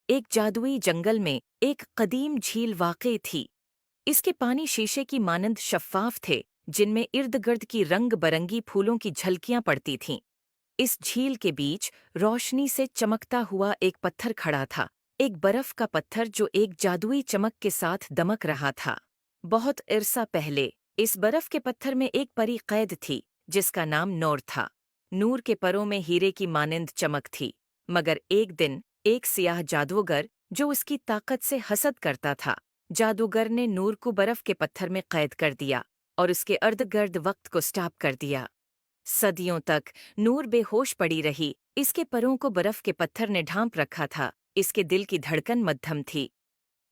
एक जादुई जंगल में एक कदीम झील वाक़ई थी। इसके पानी शीशे की मानंद शफ़ाफ थे, जिनमें इर्द-गिर्द की रंग-बरंगी फूलों की झलकियां पड़ती थीं। इस झील के बीच रोशनी से चमकता हुआ एक पत्थर खड़ा था, एक बर्फ का पत्थर जो एक जादुई चमक के साथ दमक रहा था। बहुत इरसा पहले इस बर्फ के पत्थर में एक परी कैद थी, जिसका नाम नूर था। नूर के परों में हीरे की मानिंद चमक थी, मगर एक दिन एक सियाह जादूगर जो उसकी ताकत से हसद करता था, जादूगर ने नूर को बर्फ के पत्थर में कैद कर दिया और उसके अर्द-गिर्द वक्त को स्टॉप कर दिया। सदियों तक नूर बेहोश पड़ी रही। इसके परों को बर्फ के पत्थर ने ढांप रखा था, इसके दिल की धड़कन मध्यम थी।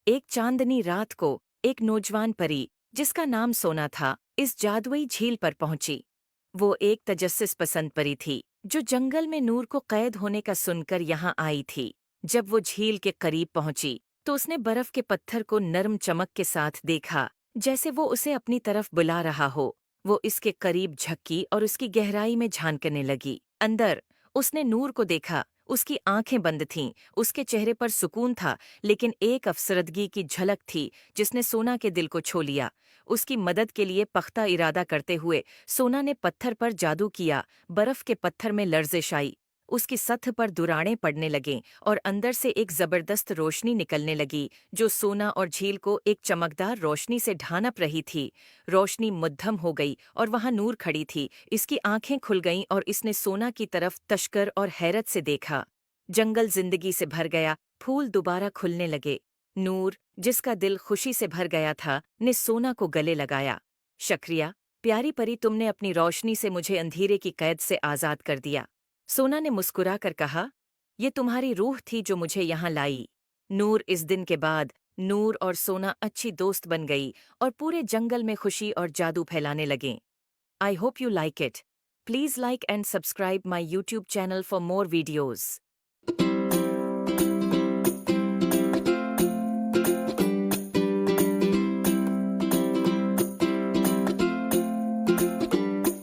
एक चांदनी रात को एक नौजवान परी, जिसका नाम सोना था, इस जादुई झील पर पहुंची। वो एक तजस्सुस पसंद परी थी, जो जंगल में नूर को कैद होने का सुनकर यहाँ आई थी। जब वो झील के करीब पहुंची, तो उसने बर्फ के पत्थर को नर्म चमक के साथ देखा, जैसे वो उसे अपनी तरफ बुला रहा हो। वो इसके करीब झक्की और उसकी गहराई में झांकने लगी। अंदर उसने नूर को देखा। उसकी आंखें बंद थीं, उसके चेहरे पर सुकून था, लेकिन एक अफसरदगी की झलक थी जिसने सोना के दिल को छू लिया। उसकी मदद के लिए पख्ता इरादा करते हुए सोना ने पत्थर पर जादू किया। बर्फ के पत्थर में लर्जिश आई, उसकी सतह पर दुराड़ें पड़ने लगीं और अंदर से एक जबरदस्त रोशनी निकलने लगी, जो सोना और झील को एक चमकदार रोशनी से ढांप रही थी। रोशनी मद्धम हो गई और वहां नूर खड़ी थी। इसकी आंखें खुल गईं और इसने सोना की तरफ तशकर और हैरत से देखा। जंगल जिंदगी से भर गया, फूल दोबारा खुलने लगे। नूर, जिसका दिल खुशी से भर गया था, ने सोना को गले लगाया। शुक्रिया प्यारी परी, तुमने अपनी रोशनी से मुझे अंधेरे की कैद से आजाद कर दिया। सोना ने मुस्कुराकर कहा, ये तुम्हारी रूह थी जो मुझे यहाँ लाई। नूर, इस दिन के बाद नूर और सोना अच्छी दोस्त बन गई और पूरे जंगल में खुशी और जादू फैलाने लगे। I hope you like it. Please like and subscribe my YouTube channel for more videos.